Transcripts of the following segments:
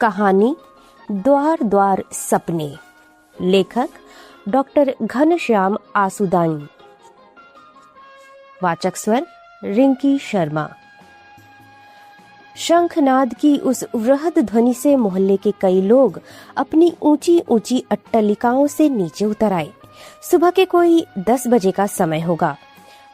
कहानी द्वार द्वार सपने। लेखक डॉक्टर घनश्याम आसुदानी। वाचक स्वर रिंकी शर्मा। शंखनाद की उस वृहद ध्वनि से मोहल्ले के कई लोग अपनी ऊंची ऊंची अट्टलिकाओं से नीचे उतर आए। सुबह के कोई 10 बजे का समय होगा।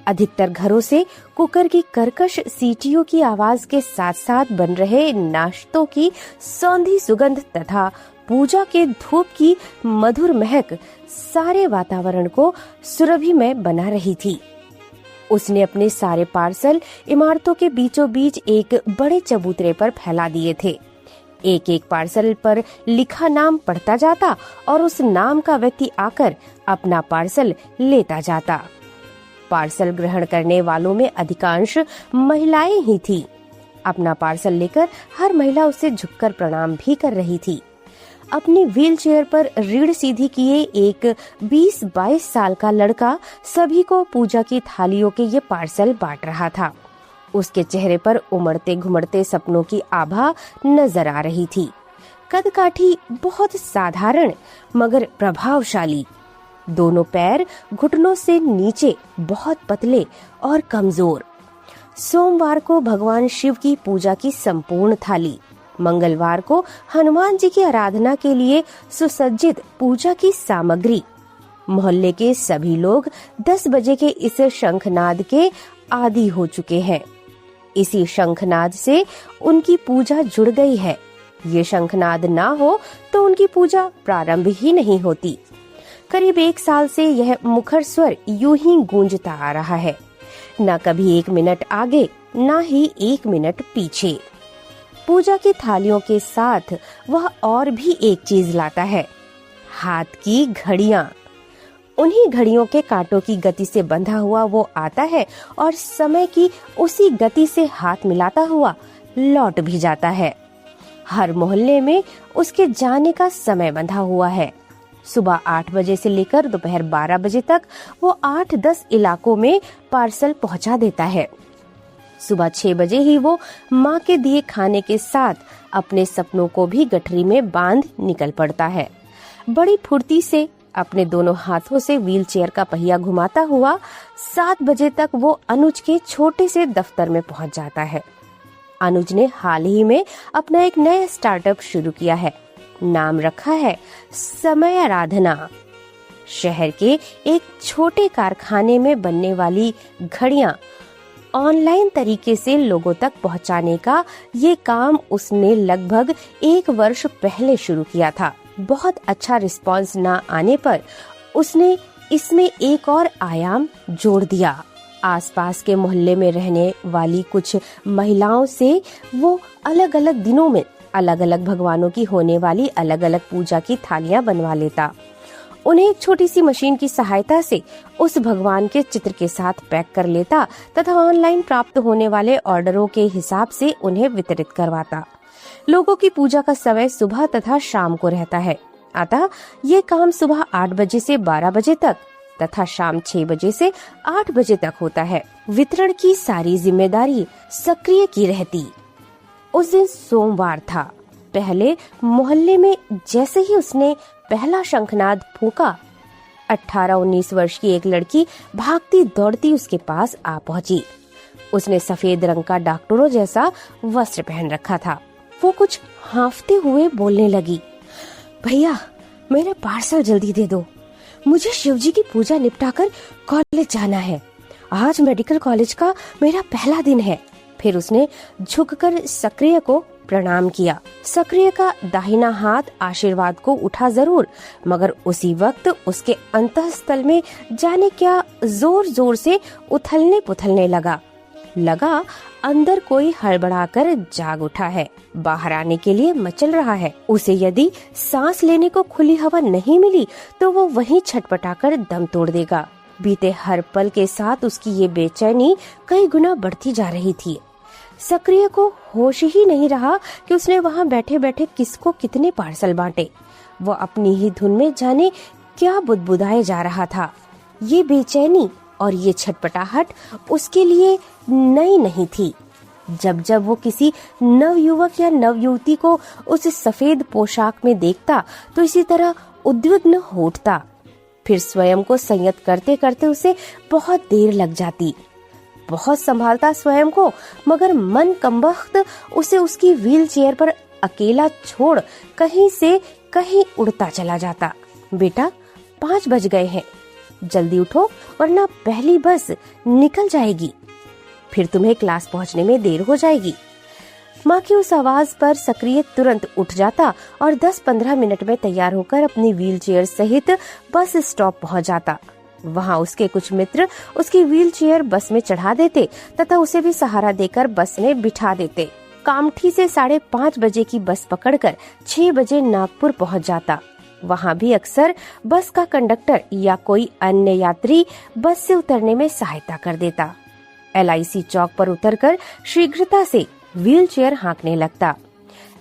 अधिकतर घरों से कुकर की कर्कश सीटियों की आवाज के साथ साथ बन रहे नाश्तों की सौंधी सुगंध तथा पूजा के धूप की मधुर महक सारे वातावरण को सुरभिमय बना रही थी। उसने अपने सारे पार्सल इमारतों के बीचों बीच एक बड़े चबूतरे पर फैला दिए थे। एक एक पार्सल पर लिखा नाम पढ़ता जाता और उस नाम का व्यक्ति आकर अपना पार्सल लेता जाता। पार्सल ग्रहण करने वालों में अधिकांश महिलाएं ही थीं। अपना पार्सल लेकर हर महिला उसे झुककर प्रणाम भी कर रही थी। अपनी व्हीलचेयर पर रीढ़ सीधी किए एक 20-22 साल का लड़का सभी को पूजा की थालियों के ये पार्सल बांट रहा था। उसके चेहरे पर उमड़ते घुमड़ते सपनों की आभा नजर आ रही थी। कदकाठी बहुत साधारण मगर प्रभावशाली। दोनों पैर घुटनों से नीचे बहुत पतले और कमजोर। सोमवार को भगवान शिव की पूजा की संपूर्ण थाली, मंगलवार को हनुमान जी की आराधना के लिए सुसज्जित पूजा की सामग्री। मोहल्ले के सभी लोग 10 बजे के इस शंखनाद के आदी हो चुके हैं। इसी शंखनाद से उनकी पूजा जुड़ गई है। ये शंखनाद ना हो तो उनकी पूजा प्रारंभ ही नहीं होती। करीब 1 साल से यह मुखर स्वर यूं ही गूंजता आ रहा है, न कभी 1 मिनट आगे न ही 1 मिनट पीछे। पूजा की थालियों के साथ वह और भी एक चीज लाता है, हाथ की घड़ियां। उन्हीं घड़ियों के कांटों की गति से बंधा हुआ वो आता है और समय की उसी गति से हाथ मिलाता हुआ लौट भी जाता है। हर मोहल्ले में उसके जाने का समय बंधा हुआ है। सुबह 8 बजे से लेकर दोपहर 12 बजे तक वो 8-10 इलाकों में पार्सल पहुंचा देता है। सुबह 6 बजे ही वो माँ के दिए खाने के साथ अपने सपनों को भी गठरी में बांध निकल पड़ता है। बड़ी फुर्ती से अपने दोनों हाथों से व्हीलचेयर का पहिया घुमाता हुआ 7 बजे तक वो अनुज के छोटे से दफ्तर में पहुंच जाता है। अनुज ने हाल ही में अपना एक नया स्टार्टअप शुरू किया है। नाम रखा है समय आराधना। शहर के एक छोटे कारखाने में बनने वाली घड़ियां ऑनलाइन तरीके से लोगों तक पहुंचाने का ये काम उसने लगभग 1 वर्ष पहले शुरू किया था। बहुत अच्छा रिस्पांस न आने पर उसने इसमें एक और आयाम जोड़ दिया। आसपास के मोहल्ले में रहने वाली कुछ महिलाओं से वो अलग अलग दिनों में अलग अलग भगवानों की होने वाली अलग अलग पूजा की थालियां बनवा लेता। उन्हें एक छोटी सी मशीन की सहायता से उस भगवान के चित्र के साथ पैक कर लेता तथा ऑनलाइन प्राप्त होने वाले ऑर्डरों के हिसाब से उन्हें वितरित करवाता। लोगों की पूजा का समय सुबह तथा शाम को रहता है, अतः ये काम सुबह 8 बजे से 12 बजे तक तथा शाम 6 बजे से 8 बजे तक होता है। वितरण की सारी जिम्मेदारी सक्रिय की रहती। उस दिन सोमवार था। पहले मोहल्ले में जैसे ही उसने पहला शंखनाद फूंका, 18-19 वर्ष की एक लड़की भागती दौड़ती उसके पास आ पहुंची। उसने सफेद रंग का डॉक्टरों जैसा वस्त्र पहन रखा था। वो कुछ हांफते हुए बोलने लगी, भैया मेरा पार्सल जल्दी दे दो, मुझे शिवजी की पूजा निपटाकर कॉलेज जाना है। आज मेडिकल कॉलेज का मेरा पहला दिन है। फिर उसने झुककर सक्रिय को प्रणाम किया। सक्रिय का दाहिना हाथ आशीर्वाद को उठा जरूर, मगर उसी वक्त उसके अंतःस्थल में जाने क्या जोर जोर से उथलने पुथलने लगा अंदर कोई हड़बड़ाकर जाग उठा है, बाहर आने के लिए मचल रहा है। उसे यदि सांस लेने को खुली हवा नहीं मिली तो वो वहीं छटपटाकर दम तोड़ देगा। बीते हर पल के साथ उसकी ये बेचैनी कई गुना बढ़ती जा रही थी। सक्रिय को होश ही नहीं रहा कि उसने वहाँ बैठे बैठे किसको कितने पार्सल बांटे। वो अपनी ही धुन में जाने क्या बुदबुदाए जा रहा था। ये बेचैनी और ये छटपटाहट उसके लिए नई नहीं थी। जब जब वो किसी नवयुवक या नवयुवती को उस सफेद पोशाक में देखता तो इसी तरह उद्विग्न हो उठता। फिर स्वयं को संयत करते करते उसे बहुत देर लग जाती। बहुत संभालता स्वयं को, मगर मन कमबख्त उसे उसकी व्हील चेयर पर अकेला छोड़ कहीं से कहीं उड़ता चला जाता। बेटा 5 बज गए हैं, जल्दी उठो वरना पहली बस निकल जाएगी, फिर तुम्हें क्लास पहुंचने में देर हो जाएगी। माँ की उस आवाज पर सक्रिय तुरंत उठ जाता और 10-15 मिनट में तैयार होकर अपनी व्हील चेयर सहित बस स्टॉप पहुंच जाता। वहाँ उसके कुछ मित्र उसकी व्हील चेयर बस में चढ़ा देते तथा उसे भी सहारा देकर बस में बिठा देते। कामठी से 5:30 बजे की बस पकड़कर 6 बजे नागपुर पहुंच जाता। वहाँ भी अक्सर बस का कंडक्टर या कोई अन्य यात्री बस से उतरने में सहायता कर देता। LIC चौक पर उतरकर शीघ्रता से व्हील चेयर हाँकने लगता।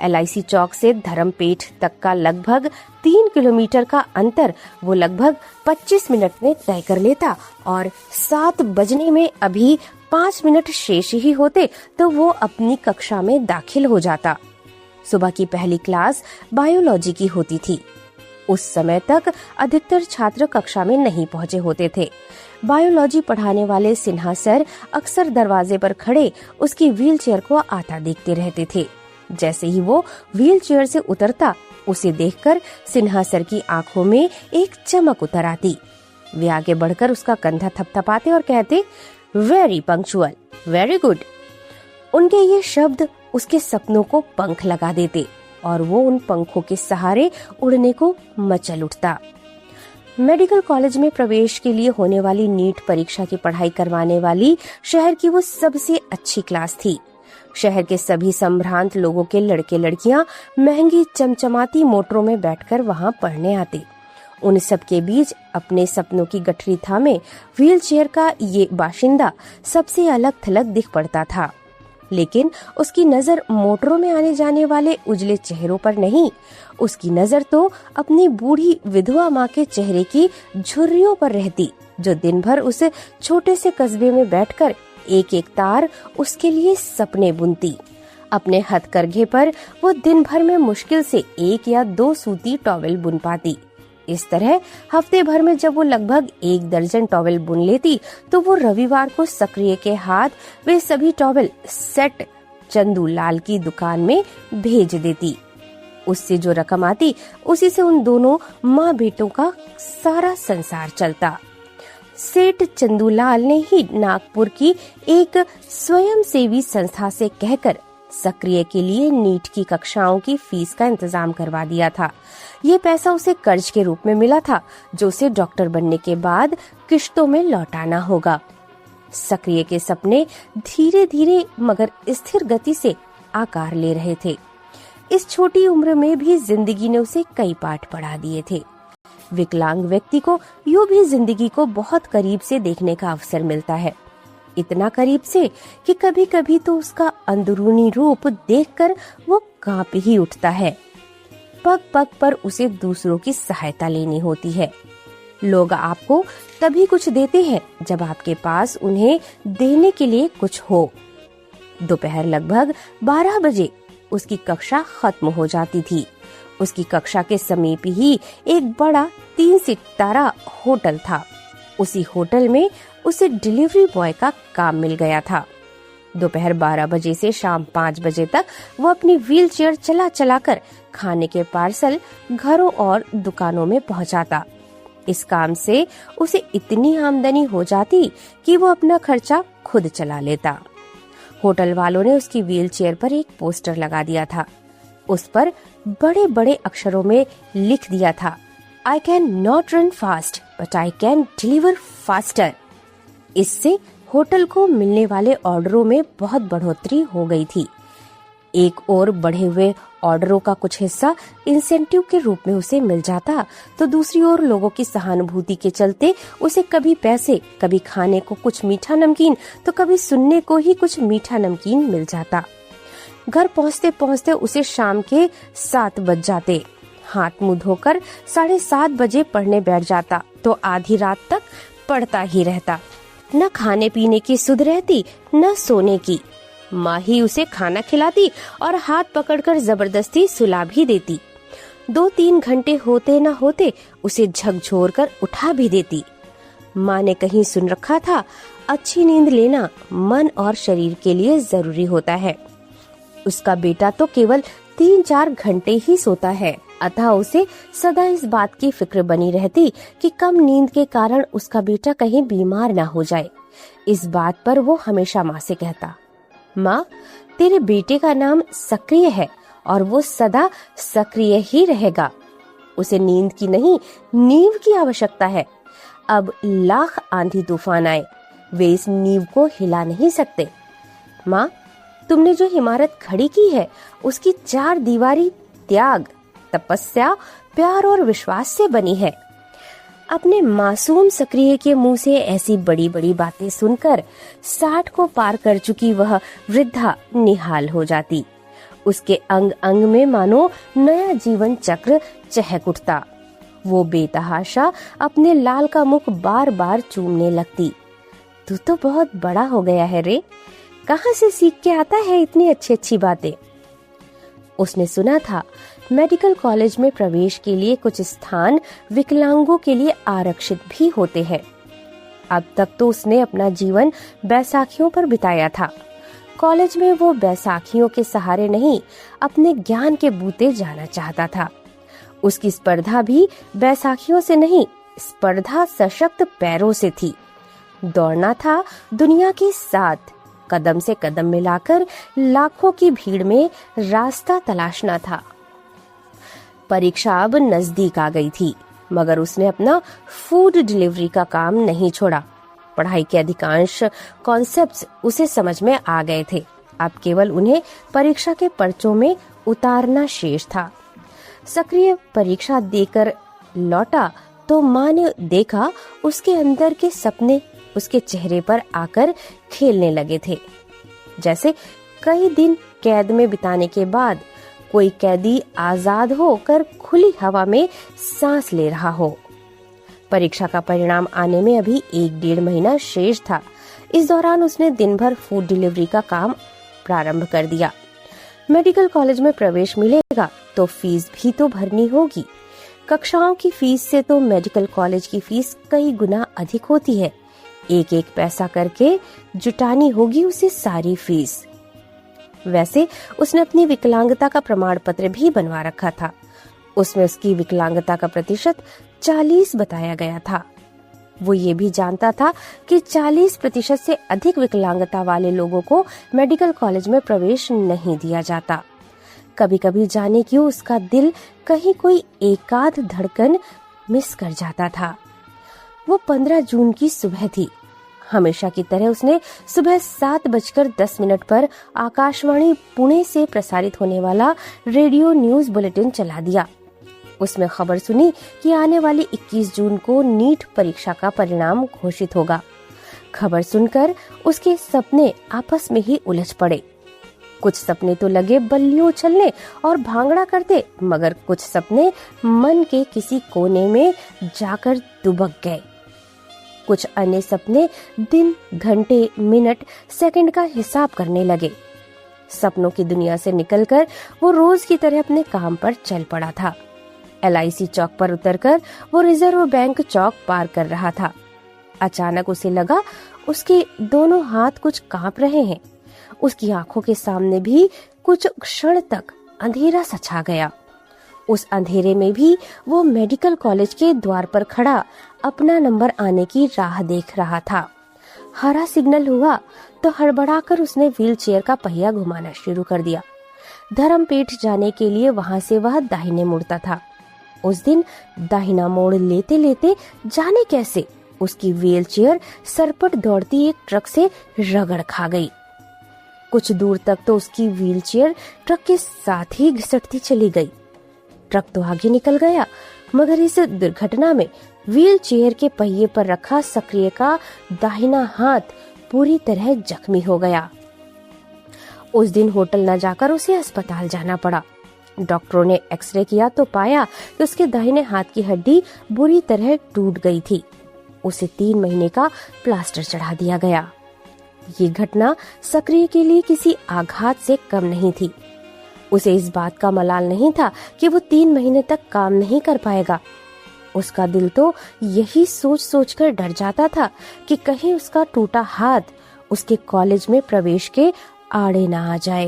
LIC चौक से धर्मपेठ तक का लगभग 3 किलोमीटर का अंतर वो लगभग 25 मिनट में तय कर लेता और 7 बजने में अभी 5 मिनट शेष ही होते तो वो अपनी कक्षा में दाखिल हो जाता। सुबह की पहली क्लास बायोलॉजी की होती थी। उस समय तक अधिकतर छात्र कक्षा में नहीं पहुंचे होते थे। बायोलॉजी पढ़ाने वाले सिन्हा सर अक्सर दरवाजे पर खड़े उसकी व्हील चेयर को आता देखते रहते थे। जैसे ही वो व्हील चेयर से उतरता, उसे देखकर सिन्हा सर की आंखों में एक चमक उतर आती। वे आगे बढ़कर उसका कंधा थपथपाते और कहते, वेरी पंक्चुअल, वेरी गुड। उनके ये शब्द उसके सपनों को पंख लगा देते और वो उन पंखों के सहारे उड़ने को मचल उठता। मेडिकल कॉलेज में प्रवेश के लिए होने वाली नीट परीक्षा की पढ़ाई करवाने वाली शहर की वो सबसे अच्छी क्लास थी। शहर के सभी संभ्रांत लोगों के लड़के लड़कियां महंगी चमचमाती मोटरों में बैठकर वहां पढ़ने आते। उन सब के बीच अपने सपनों की गठरी थामे व्हील चेयर का ये बाशिंदा सबसे अलग थलग दिख पड़ता था। लेकिन उसकी नजर मोटरों में आने जाने वाले उजले चेहरों पर नहीं, उसकी नजर तो अपनी बूढ़ी विधवा माँ के चेहरे की झुर्रियों पर रहती, जो दिन भर उस छोटे से कस्बे में बैठकर एक एक तार उसके लिए सपने बुनती। अपने हथकरघे पर वो दिन भर में मुश्किल से 1 या 2 सूती टॉवेल बुन पाती। इस तरह हफ्ते भर में जब वो लगभग 1 दर्जन टॉवेल बुन लेती तो वो रविवार को सक्रिय के हाथ वे सभी टॉवेल सेट चंदू लाल की दुकान में भेज देती। उससे जो रकम आती उसी से उन दोनों माँ बेटों का सारा संसार चलता। सेठ चंदूलाल ने ही नागपुर की एक स्वयंसेवी संस्था से कहकर सक्रिय के लिए नीट की कक्षाओं की फीस का इंतजाम करवा दिया था। ये पैसा उसे कर्ज के रूप में मिला था, जो उसे डॉक्टर बनने के बाद किश्तों में लौटाना होगा। सक्रिय के सपने धीरे धीरे मगर स्थिर गति से आकार ले रहे थे। इस छोटी उम्र में भी जिंदगी ने उसे कई पाठ पढ़ा दिए थे। विकलांग व्यक्ति को यूं भी जिंदगी को बहुत करीब से देखने का अवसर मिलता है, इतना करीब से कि कभी कभी तो उसका अंदरूनी रूप देखकर वो कांप ही उठता है। पग पग पर उसे दूसरों की सहायता लेनी होती है। लोग आपको तभी कुछ देते हैं जब आपके पास उन्हें देने के लिए कुछ हो। दोपहर लगभग 12 बजे उसकी कक्षा खत्म हो जाती थी। उसकी कक्षा के समीप ही एक बड़ा 3 सितारा होटल था। उसी होटल में उसे डिलीवरी बॉय का काम मिल गया था। दोपहर 12 बजे से शाम 5 बजे तक वो अपनी व्हील चेयर चला चलाकर खाने के पार्सल घरों और दुकानों में पहुंचाता। इस काम से उसे इतनी आमदनी हो जाती कि वो अपना खर्चा खुद चला लेता। होटल वालों ने उसकी व्हील चेयर पर एक पोस्टर लगा दिया था। उस पर बड़े बड़े अक्षरों में लिख दिया था, I can not run fast, but I can deliver faster। इससे होटल को मिलने वाले ऑर्डरों में बहुत बढ़ोतरी हो गई थी। एक और बढ़े हुए ऑर्डरों का कुछ हिस्सा इंसेंटिव के रूप में उसे मिल जाता, तो दूसरी ओर लोगों की सहानुभूति के चलते उसे कभी पैसे, कभी खाने को कुछ मीठा नमकीन, तो कभी सुनने को ही कुछ मीठा नमकीन मिल जाता। घर पहुँचते पहुँचते उसे शाम के 7 बज जाते। हाथ मुंह धोकर 7:30 बजे पढ़ने बैठ जाता तो आधी रात तक पढ़ता ही रहता। न खाने पीने की सुध रहती, न सोने की। माँ ही उसे खाना खिलाती और हाथ पकड़कर जबरदस्ती सुला भी देती। 2-3 घंटे होते न होते उसे झकझोर कर उठा भी देती। माँ ने कहीं सुन रखा था, अच्छी नींद लेना मन और शरीर के लिए जरूरी होता है। उसका बेटा तो केवल 3-4 घंटे ही सोता है, अतः उसे सदा इस बात की फिक्र बनी रहती कि कम नींद के कारण उसका बेटा कहीं बीमार ना हो जाए। इस बात पर वो हमेशा माँ से कहता, माँ, तेरे बेटे का नाम सक्रिय है और वो सदा सक्रिय ही रहेगा। उसे नींद की नहीं, नींव की आवश्यकता है। अब लाख आंधी तूफान आए, वे इस नींव को हिला नहीं सकते। माँ, तुमने जो इमारत खड़ी की है, उसकी 4 दीवारी त्याग, तपस्या, प्यार और विश्वास से बनी है। अपने मासूम सक्रिय के मुंह से ऐसी बड़ी बड़ी बातें सुनकर 60 को पार कर चुकी वह वृद्धा निहाल हो जाती। उसके अंग अंग में मानो नया जीवन चक्र चहक उठता। वो बेतहाशा अपने लाल का मुख बार बार चूमने लगती। तू तो बहुत बड़ा हो गया है रे, कहाँ से सीख के आता है इतनी अच्छी अच्छी बातें। उसने सुना था मेडिकल कॉलेज में प्रवेश के लिए कुछ स्थान विकलांगों के लिए आरक्षित भी होते हैं। अब तक तो उसने अपना जीवन बैसाखियों पर बिताया था। कॉलेज में वो बैसाखियों के सहारे नहीं, अपने ज्ञान के बूते जाना चाहता था। उसकी स्पर्धा भी बैसाखियों से नहीं, स्पर्धा सशक्त पैरों से थी। दौड़ना था दुनिया के साथ, कदम से कदम मिलाकर लाखों की भीड़ में रास्ता तलाशना था। परीक्षा अब नजदीक आ गई थी, मगर उसने अपना फूड डिलीवरी का काम नहीं छोड़ा। पढ़ाई के अधिकांश कॉन्सेप्ट्स उसे समझ में आ गए थे। अब केवल उन्हें परीक्षा के पर्चों में उतारना शेष था। सक्रिय परीक्षा देकर लौटा तो माँ ने देखा उसके अंदर के सपने उसके चेहरे पर आकर खेलने लगे थे। जैसे कई दिन कैद में बिताने के बाद कोई कैदी आजाद होकर खुली हवा में सांस ले रहा हो। परीक्षा का परिणाम आने में अभी 1-1.5 महीना शेष था। इस दौरान उसने दिन भर फूड डिलीवरी का काम प्रारंभ कर दिया। मेडिकल कॉलेज में प्रवेश मिलेगा तो फीस भी तो भरनी होगी। कक्षाओं की फीस से तो मेडिकल कॉलेज की फीस कई गुना अधिक होती है। एक एक पैसा करके जुटानी होगी उसे सारी फीस। वैसे उसने अपनी विकलांगता का प्रमाण पत्र भी बनवा रखा था। उसमें उसकी विकलांगता का प्रतिशत 40 बताया गया था। वो ये भी जानता था कि 40% से अधिक विकलांगता वाले लोगों को मेडिकल कॉलेज में प्रवेश नहीं दिया जाता। कभी कभी जाने क्यों उसका दिल कहीं कोई एकाध धड़कन मिस कर जाता था। वो 15 जून की सुबह थी। हमेशा की तरह उसने सुबह 7:10 पर आकाशवाणी पुणे से प्रसारित होने वाला रेडियो न्यूज बुलेटिन चला दिया। उसमें खबर सुनी कि आने वाली 21 जून को नीट परीक्षा का परिणाम घोषित होगा। खबर सुनकर उसके सपने आपस में ही उलझ पड़े। कुछ सपने तो लगे बल्लियों उछलने और भांगड़ा करते, मगर कुछ सपने मन के किसी कोने में जाकर दुबक गए। कुछ अन्य सपने दिन, घंटे, मिनट, सेकंड का हिसाब करने लगे। सपनों की दुनिया से निकलकर वो रोज की तरह अपने काम पर चल पड़ा था। LIC चौक पर उतरकर वो रिजर्व बैंक चौक पार कर रहा था। अचानक उसे लगा उसके दोनों हाथ कुछ कांप रहे हैं। उसकी आंखों के सामने भी कुछ क्षण तक अंधेरा सा छा गया। उस अंधेरे में भी वो मेडिकल कॉलेज के द्वार पर खड़ा अपना नंबर आने की राह देख रहा था। हरा सिग्नल हुआ तो हड़बड़ाकर उसने व्हील चेयर का पहिया घुमाना शुरू कर दिया। धर्मपेट जाने के लिए वहां से वह दाहिने मुड़ता था। उस दिन दाहिना मोड़ लेते लेते जाने कैसे उसकी व्हील चेयर सरपट दौड़ती एक ट्रक से रगड़ खा गई। कुछ दूर तक तो उसकी व्हील चेयर ट्रक के साथ ही घिसटती चली गई। ट्रक तो आगे निकल गया, मगर इस दुर्घटना में व्हील चेयर के पहिए पर रखा सक्रिय का दाहिना हाथ पूरी तरह जख्मी हो गया। उस दिन होटल न जाकर उसे अस्पताल जाना पड़ा। डॉक्टरों ने एक्सरे किया तो पाया कि उसके दाहिने हाथ की हड्डी बुरी तरह टूट गई थी। उसे 3 महीने का प्लास्टर चढ़ा दिया गया। ये घटना सक्रिय के लिए किसी आघात से कम नहीं थी। उसे इस बात का मलाल नहीं था कि वो 3 महीने तक काम नहीं कर पाएगा। उसका दिल तो यही सोच सोच कर डर जाता था कि कहीं उसका टूटा हाथ उसके कॉलेज में प्रवेश के आड़े ना आ जाए।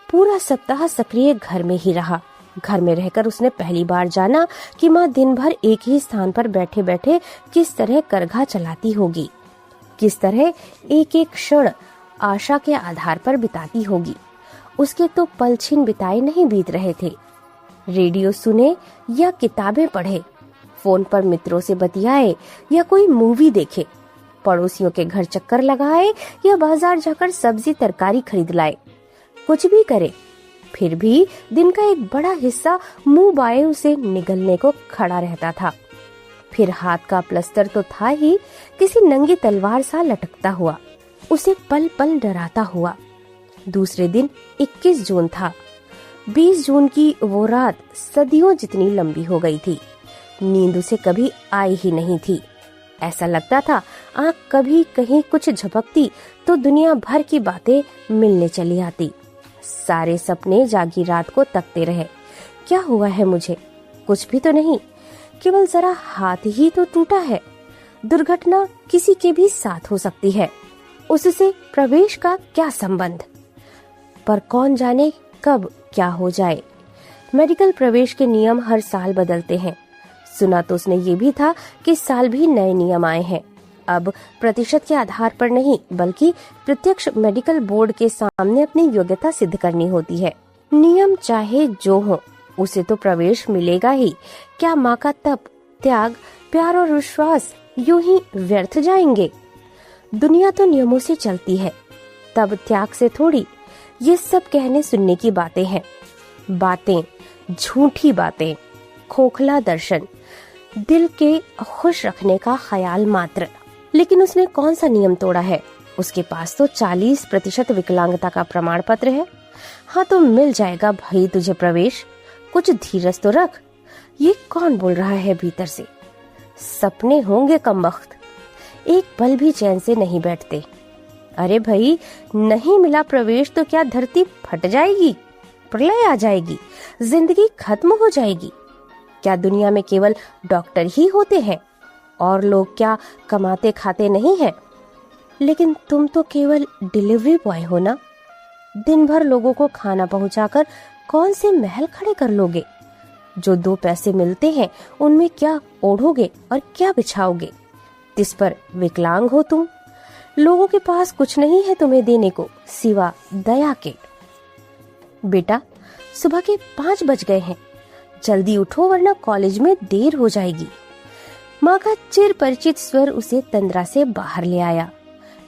पूरा सप्ताह सक्रिय घर में ही रहा। घर में रहकर उसने पहली बार जाना कि माँ दिन भर एक ही स्थान पर बैठे बैठे किस तरह करघा चलाती होगी, किस तरह एक एक क्षण आशा के आधार पर बिताती होगी। उसके तो पल छिन बिताए नहीं बीत रहे थे। रेडियो सुने या किताबें पढ़े, फोन पर मित्रों से बतियाए या कोई मूवी देखे, पड़ोसियों के घर चक्कर लगाए या बाजार जाकर सब्जी तरकारी खरीद लाए, कुछ भी करे, फिर भी दिन का एक बड़ा हिस्सा मुंह बाए उसे निगलने को खड़ा रहता था। फिर हाथ का प्लस्तर तो था ही, किसी नंगी तलवार सा लटकता हुआ, उसे पल पल डराता हुआ। दूसरे दिन 21 जून था। 20 जून की वो रात सदियों जितनी लंबी हो गई थी। नींद उसे कभी आई ही नहीं थी। ऐसा लगता था आँख कभी कहीं कुछ झपकती तो दुनिया भर की बातें मिलने चली आती। सारे सपने जागी रात को तकते रहे। क्या हुआ है मुझे? कुछ भी तो नहीं, केवल जरा हाथ ही तो टूटा है। दुर्घटना किसी के भी साथ हो सकती है, उससे प्रवेश का क्या संबंध? पर कौन जाने कब क्या हो जाए। मेडिकल प्रवेश के नियम हर साल बदलते हैं। सुना तो उसने ये भी था कि इस साल भी नए नियम आए हैं। अब प्रतिशत के आधार पर नहीं, बल्कि प्रत्यक्ष मेडिकल बोर्ड के सामने अपनी योग्यता सिद्ध करनी होती है। नियम चाहे जो हो, उसे तो प्रवेश मिलेगा ही। क्या माँ का तप, त्याग, प्यार और विश्वास यूं ही व्यर्थ जाएंगे? दुनिया तो नियमों से चलती है, तब त्याग से थोड़ी। ये सब कहने सुनने की बातें हैं, बातें, झूठी बातें, खोखला दर्शन, दिल के खुश रखने का ख्याल मात्र। लेकिन उसने कौन सा नियम तोड़ा है? उसके पास तो 40% विकलांगता का प्रमाण पत्र है। हाँ तो मिल जाएगा भाई तुझे प्रवेश, कुछ धीरज तो रख। ये कौन बोल रहा है भीतर से? सपने होंगे कमबख्त, एक पल भी चैन से नहीं बैठते। अरे भाई, नहीं मिला प्रवेश तो क्या धरती फट जाएगी, प्रलय आ जाएगी, जिंदगी खत्म हो जाएगी? क्या दुनिया में केवल डॉक्टर ही होते हैं और लोग क्या कमाते खाते नहीं हैं? लेकिन तुम तो केवल डिलीवरी बॉय हो ना। दिन भर लोगों को खाना पहुंचाकर कौन से महल खड़े कर लोगे? जो 2 पैसे मिलते हैं उनमें क्या ओढ़ोगे और क्या बिछाओगे? तिस पर विकलांग हो तुम। लोगों के पास कुछ नहीं है तुम्हें देने को सिवा दया के। बेटा, सुबह के 5 बज गए हैं, जल्दी उठो वरना कॉलेज में देर हो जाएगी। माँ का चिर परिचित स्वर उसे तंद्रा से बाहर ले आया।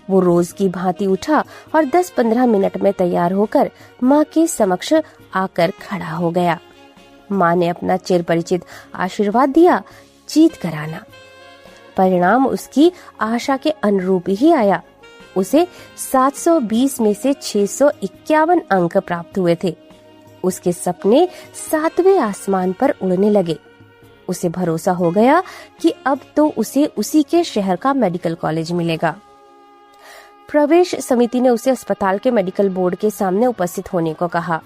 वो रोज की भांति उठा और 10-15 मिनट में तैयार होकर माँ के समक्ष आकर खड़ा हो गया। माँ ने अपना चिर परिचित आशीर्वाद दिया, जीत कराना। परिणाम उसकी आशा के अनुरूप ही आया। उसे 720 में से 651 अंक प्राप्त हुए थे। उसके सपने 7वें आसमान पर उड़ने लगे। उसे भरोसा हो गया कि अब तो उसे उसी के शहर का मेडिकल कॉलेज मिलेगा। प्रवेश समिति ने उसे अस्पताल के मेडिकल बोर्ड के सामने उपस्थित होने को कहा।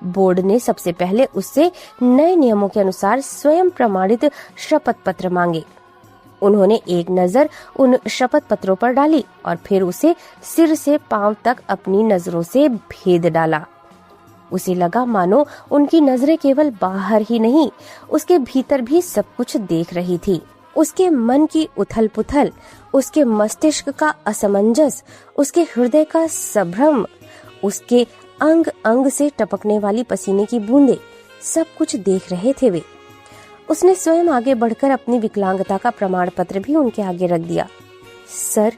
बोर्ड ने सबसे पहले उससे नए नियमों के अनुसार स्वयं प्रमाणित शपथ पत्र मांगे। उन्होंने एक नजर उन शपथ पत्रों पर डाली और फिर उसे सिर से पांव तक अपनी नजरों से भेद डाला। उसे लगा मानो उनकी नजरें केवल बाहर ही नहीं, उसके भीतर भी सब कुछ देख रही थी। उसके मन की उथल पुथल, उसके मस्तिष्क का असमंजस, उसके हृदय का संभ्रम, उसके अंग अंग से टपकने वाली पसीने की बूंदें, सब कुछ देख रहे थे वे। उसने स्वयं आगे बढ़कर अपनी विकलांगता का प्रमाण पत्र भी उनके आगे रख दिया। सर,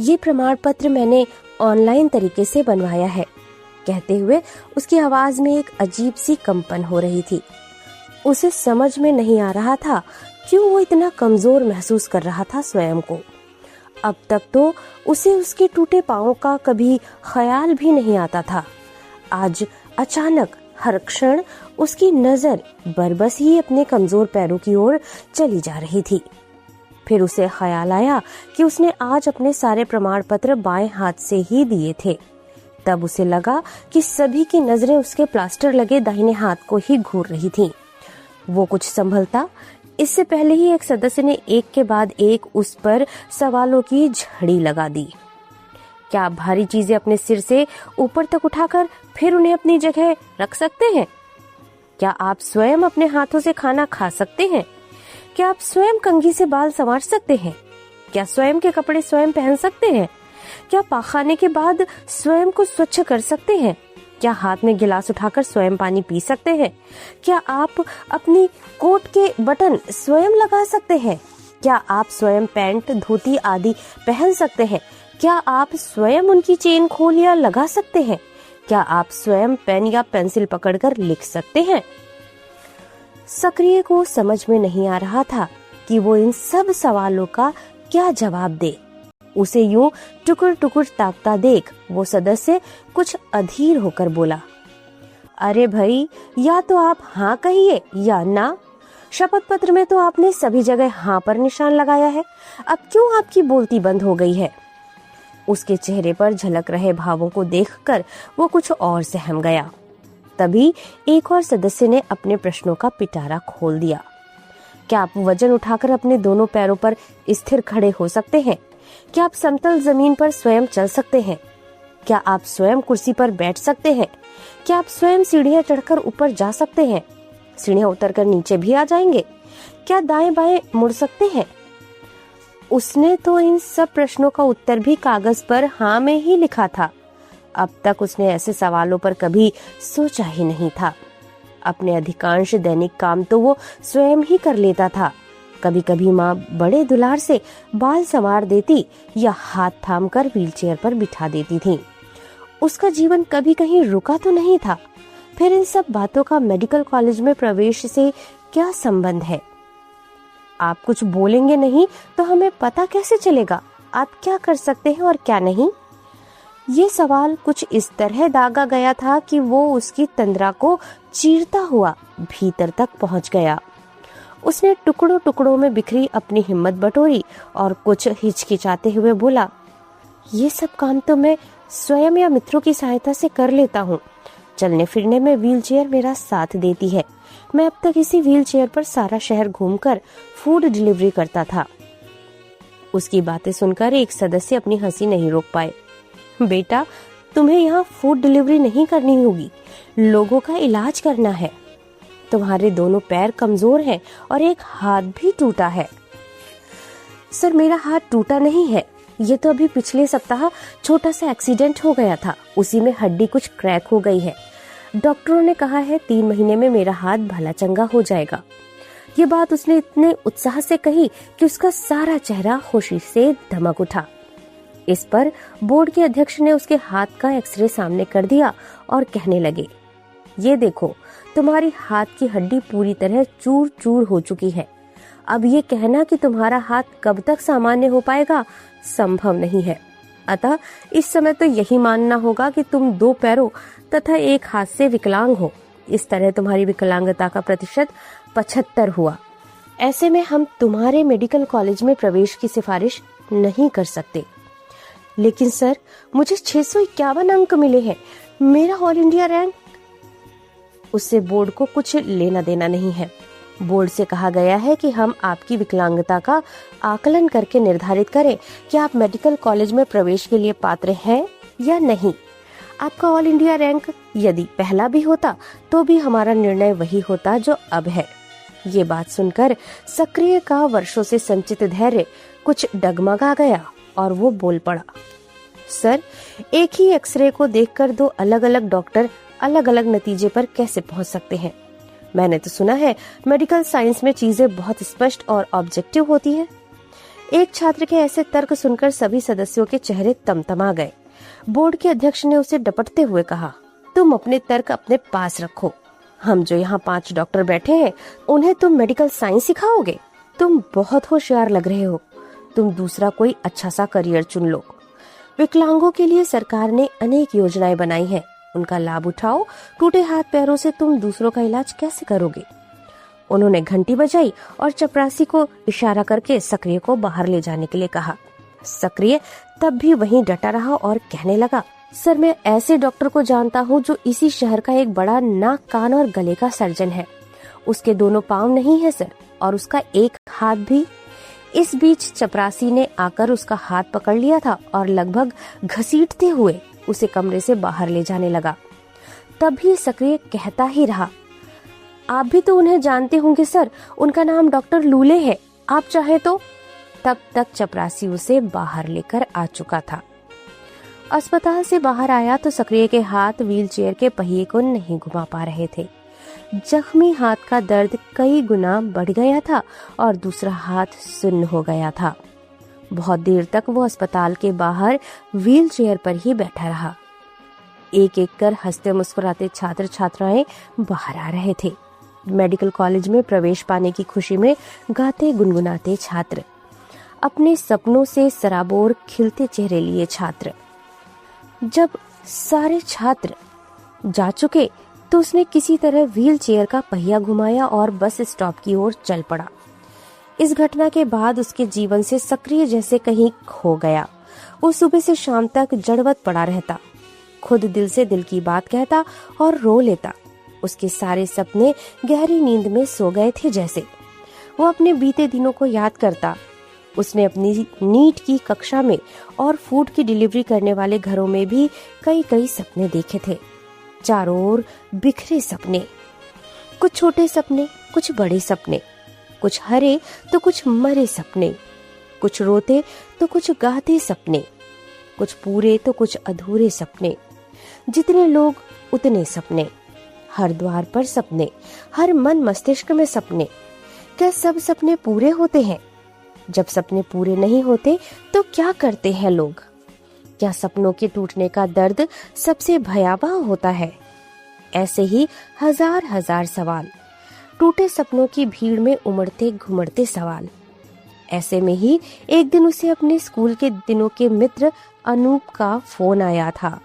ये प्रमाण पत्र मैंने ऑनलाइन तरीके से बनवाया है। कहते हुए उसकी आवाज में एक अजीब सी कंपन हो रही थी। उसे समझ में नहीं आ रहा था क्यों वो इतना कमजोर महसूस कर रहा था स्वयं को। अब तक तो उसे उसके टूटे पांवों का कभी ख्याल भी नहीं आता था। आज अचानक हर क्षण उसकी नजर बरबस ही अपने कमजोर पैरों की ओर चली जा रही थी। फिर उसे ख्याल आया कि उसने आज अपने सारे प्रमाण पत्र बाएं हाथ से ही दिए थे। तब उसे लगा कि सभी की नजरें उसके प्लास्टर लगे दाहिने हाथ को ही घूर रही थीं। वो कुछ संभलता इससे पहले ही एक सदस्य ने एक के बाद एक उस पर सवालों की झड़ी लगा दी। क्या आप भारी चीजें अपने सिर से ऊपर तक उठाकर फिर उन्हें अपनी जगह रख सकते हैं? क्या आप स्वयं अपने हाथों से खाना खा सकते हैं? क्या आप स्वयं कंघी से बाल संवार सकते हैं? क्या स्वयं के कपड़े स्वयं पहन सकते हैं? क्या पाखाने के बाद स्वयं को स्वच्छ कर सकते हैं? क्या हाथ में गिलास उठाकर स्वयं पानी पी सकते हैं? क्या आप अपनी कोट के बटन स्वयं लगा सकते हैं? क्या आप स्वयं पैंट, धोती आदि पहन सकते हैं? क्या आप स्वयं उनकी चेन खोल या लगा सकते हैं? क्या आप स्वयं पेन या पेंसिल पकड़कर लिख सकते हैं? सक्रिय को समझ में नहीं आ रहा था कि वो इन सब सवालों का क्या जवाब दे। उसे यूं टुकुर टुकुर ताकता देख वो सदस्य कुछ अधीर होकर बोला, अरे भाई, या तो आप हाँ कहिए या ना। शपथ पत्र में तो आपने सभी जगह हाँ पर निशान लगाया है, अब क्यों आपकी बोलती बंद हो गई है? उसके चेहरे पर झलक रहे भावों को देखकर वो कुछ और सहम गया। तभी एक और सदस्य ने अपने प्रश्नों का पिटारा खोल दिया। क्या आप वजन उठाकर अपने दोनों पैरों पर स्थिर खड़े हो सकते हैं? क्या आप समतल जमीन पर स्वयं चल सकते हैं? क्या आप स्वयं कुर्सी पर बैठ सकते हैं? क्या आप स्वयं सीढ़ियां चढ़कर ऊपर जा सकते हैं? सीढ़ियां उतरकर नीचे भी आ जाएंगे? क्या दाएं बाएं मुड़ सकते हैं? उसने तो इन सब प्रश्नों का उत्तर भी कागज पर हाँ में ही लिखा था। अब तक उसने ऐसे सवालों पर कभी सोचा ही नहीं था। अपने अधिकांश दैनिक काम तो वो स्वयं ही कर लेता था। कभी कभी माँ बड़े दुलार से बाल संवार देती या हाथ थामकर व्हीलचेयर पर बिठा देती थी। उसका जीवन कभी कहीं रुका तो नहीं था। फिर इन सब बातों का मेडिकल कॉलेज में प्रवेश से क्या संबंध है? आप कुछ बोलेंगे नहीं तो हमें पता कैसे चलेगा आप क्या कर सकते हैं और क्या नहीं? ये सवाल कुछ इस तरह दागा गया था कि वो उसकी तंद्रा को चीरता हुआ भीतर तक पहुंच गया। उसने टुकड़ों टुकड़ों में बिखरी अपनी हिम्मत बटोरी और कुछ हिचकिचाते हुए बोला, ये सब काम तो मैं स्वयं या मित्रों की सहायता से कर लेता हूँ। चलने फिरने में व्हीलचेयर मेरा साथ देती है। मैं अब तक इसी व्हीलचेयर पर सारा शहर घूमकर फूड डिलीवरी करता था। उसकी बातें सुनकर एक सदस्य अपनी हंसी नहीं रोक पाए। बेटा, तुम्हें यहाँ फूड डिलीवरी नहीं करनी होगी, लोगों का इलाज करना है। तुम्हारे दोनों पैर कमजोर हैं और एक हाथ भी टूटा है। सर, मेरा हाथ टूटा नहीं है, ये तो अभी पिछले सप्ताह छोटा सा एक्सीडेंट हो गया था, उसी में हड्डी कुछ क्रैक हो गई है। डॉक्टरों ने कहा है 3 महीने में मेरा हाथ भला चंगा हो जाएगा। ये बात उसने इतने उत्साह से कही कि उसका सारा चेहरा खुशी से धमक उठा। इस पर बोर्ड के अध्यक्ष ने उसके हाथ का एक्सरे सामने कर दिया और कहने लगे, ये देखो, तुम्हारी हाथ की हड्डी पूरी तरह चूर चूर हो चुकी है। अब ये कहना कि तुम्हारा हाथ कब तक सामान्य हो पाएगा संभव नहीं है। अतः इस समय तो यही मानना होगा कि तुम 2 पैरों तथा एक हाथ से विकलांग हो। इस तरह तुम्हारी विकलांगता का प्रतिशत 75 हुआ। ऐसे में हम तुम्हारे मेडिकल कॉलेज में प्रवेश की सिफारिश नहीं कर सकते। लेकिन सर, मुझे 651 अंक मिले हैं, मेरा ऑल इंडिया रैंक। उससे बोर्ड को कुछ लेना देना नहीं है। बोर्ड से कहा गया है कि हम आपकी विकलांगता का आकलन करके निर्धारित करें कि आप मेडिकल कॉलेज में प्रवेश के लिए पात्र हैं या नहीं। आपका ऑल इंडिया रैंक यदि पहला भी होता तो भी हमारा निर्णय वही होता जो अब है। ये बात सुनकर सक्रिय का वर्षों से संचित धैर्य कुछ डगमगा गया और वो बोल पड़ा, सर, एक ही एक्सरे को देखकर 2 अलग अलग डॉक्टर अलग अलग नतीजे पर कैसे पहुंच सकते हैं? मैंने तो सुना है मेडिकल साइंस में चीजें बहुत स्पष्ट और ऑब्जेक्टिव होती हैं। एक छात्र के ऐसे तर्क सुनकर सभी सदस्यों के चेहरे तमतमा गए। बोर्ड के अध्यक्ष ने उसे डपटते हुए कहा, तुम अपने तर्क अपने पास रखो। हम जो यहाँ 5 डॉक्टर बैठे हैं, उन्हें तुम मेडिकल साइंस सिखाओगे? तुम बहुत होशियार लग रहे हो। तुम दूसरा कोई अच्छा सा करियर चुन लो। विकलांगों के लिए सरकार ने अनेक योजनाएं बनाई हैं, उनका लाभ उठाओ। टूटे हाथ पैरों से तुम दूसरों का इलाज कैसे करोगे? उन्होंने घंटी बजाई और चपरासी को इशारा करके सक्रिय को बाहर ले जाने के लिए कहा। सक्रिय तब भी वहीं डटा रहा और कहने लगा, सर मैं ऐसे डॉक्टर को जानता हूँ जो इसी शहर का एक बड़ा नाक, कान और गले का सर्जन है। उसके दोनों पाँव नहीं है सर, और उसका एक हाथ भी। इस बीच चपरासी ने आकर उसका हाथ पकड़ लिया था और लगभग घसीटते हुए उसे कमरे से बाहर ले जाने लगा। तभी सक्रिय कहता ही रहा, आप भी तो उन्हें जानते होंगे सर, उनका नाम डॉक्टर लूले है, आप चाहे तो। तब तक चपरासी उसे बाहर लेकर आ चुका था। अस्पताल से बाहर आया तो सक्रिय के हाथ व्हीलचेयर के पहिए को नहीं घुमा पा रहे थे। जख्मी हाथ का दर्द कई गुना बढ़ गया था और दूसरा हाथ सुन्न हो गया था। बहुत देर तक वो अस्पताल के बाहर व्हीलचेयर पर ही बैठा रहा। एक एक कर हंसते मुस्कुराते छात्र छात्राएं बाहर आ रहे थे। मेडिकल कॉलेज में प्रवेश पाने की खुशी में गाते गुनगुनाते छात्र, अपने सपनों से सराबोर खिलते चेहरे लिए छात्र। जब सारे छात्र जा चुके तो उसने किसी तरह व्हील चेयर का पहिया घुमाया और बस स्टॉप की ओर चल पड़ा। इस घटना के बाद उसके जीवन से सक्रिय जैसे कहीं खो गया। वो सुबह से शाम तक जड़वत पड़ा रहता, खुद दिल से दिल की बात कहता और रो लेता। उसके सारे सपने गहरी नींद में सो गए थे जैसे। वो अपने बीते दिनों को याद करता। उसने अपनी नीट की कक्षा में और फूड की डिलीवरी करने वाले घरों में भी कई कई सपने देखे थे। चारों ओर बिखरे सपने, कुछ छोटे सपने, कुछ बड़े सपने, कुछ हरे तो कुछ मरे सपने, कुछ रोते तो कुछ गाते सपने, कुछ पूरे तो कुछ अधूरे सपने। जितने लोग उतने सपने, हर द्वार पर सपने, हर मन मस्तिष्क में सपने। क्या सब सपने पूरे होते हैं? जब सपने पूरे नहीं होते तो क्या करते हैं लोग? क्या सपनों के टूटने का दर्द सबसे भयावह होता है? ऐसे ही हजार हजार सवाल, टूटे सपनों की भीड़ में उमड़ते घुमड़ते सवाल। ऐसे में ही एक दिन उसे अपने स्कूल के दिनों के मित्र अनूप का फोन आया था।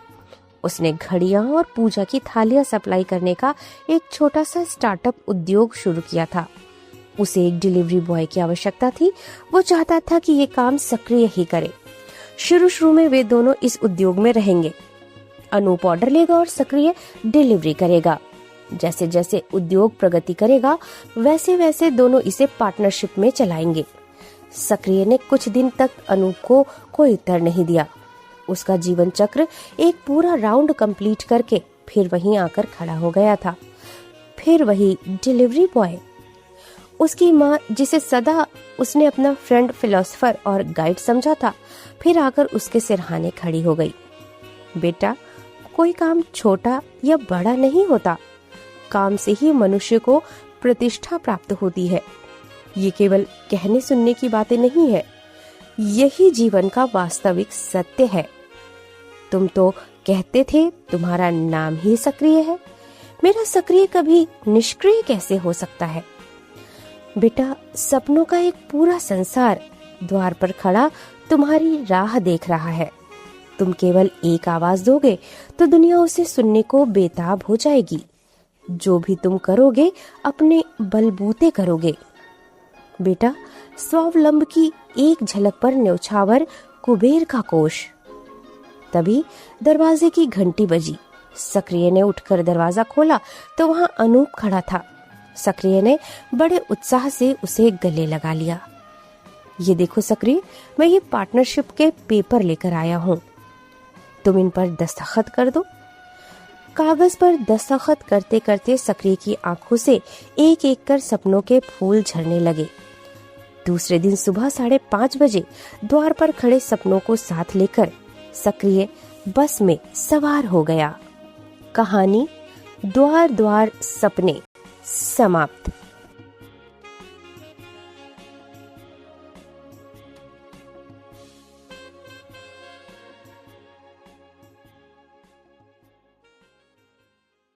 उसने घड़ियां और पूजा की थालियां सप्लाई करने का एक छोटा सा स्टार्टअप उद्योग शुरू किया था। उसे एक डिलीवरी बॉय की आवश्यकता थी। वो चाहता था कि ये काम सक्रिय ही करे। शुरू में वे दोनों इस उद्योग में रहेंगे। अनूप ऑर्डर लेगा और सक्रिय डिलीवरी करेगा। जैसे जैसे उद्योग प्रगति करेगा वैसे वैसे दोनों इसे पार्टनरशिप में चलाएंगे। सक्रिय ने कुछ दिन तक अनूप को कोई उत्तर नहीं दिया। उसका जीवन चक्र एक पूरा राउंड कंप्लीट करके फिर वहीं आकर खड़ा हो गया था। फिर वही डिलीवरी बॉय। उसकी माँ, जिसे सदा उसने अपना फ्रेंड, फिलोसोफर और गाइड समझा था, फिर आकर उसके सिरहाने खड़ी हो गई। बेटा, कोई काम छोटा या बड़ा नहीं होता। काम से ही मनुष्य को प्रतिष्ठा प्राप्त होती है। ये केवल कहने सुनने की बातें नहीं है, यही जीवन का वास्तविक सत्य है। तुम तो कहते थे तुम्हारा नाम ही सक्रिय है। मेरा सक्रिय कभी निष्क्रिय कैसे हो सकता है? बेटा, सपनों का एक पूरा संसार द्वार पर खड़ा तुम्हारी राह देख रहा है। तुम केवल एक आवाज दोगे तो दुनिया उसे सुनने को बेताब हो जाएगी। जो भी तुम करोगे अपने बलबूते करोगे। बेटा, स्वावलंब की एक झलक पर न्यौछावर कुबेर का कोश। तभी दरवाजे की घंटी बजी। सक्रिय ने उठकर दरवाजा खोला तो वहां अनूप खड़ा था। सक्रिय ने बड़े उत्साह से उसे गले लगा लिया। ये देखो सक्रिय, मैं ये पार्टनरशिप के पेपर लेकर आया हूँ, तुम इन पर दस्तखत कर दो। कागज पर दस्तखत करते करते सक्रिय की आंखों से एक एक कर सपनों के फूल झरने लगे। दूसरे दिन सुबह 5:30 बजे द्वार पर खड़े सपनों को साथ लेकर सक्रिय बस में सवार हो गया। कहानी द्वार द्वार सपने समाप्त।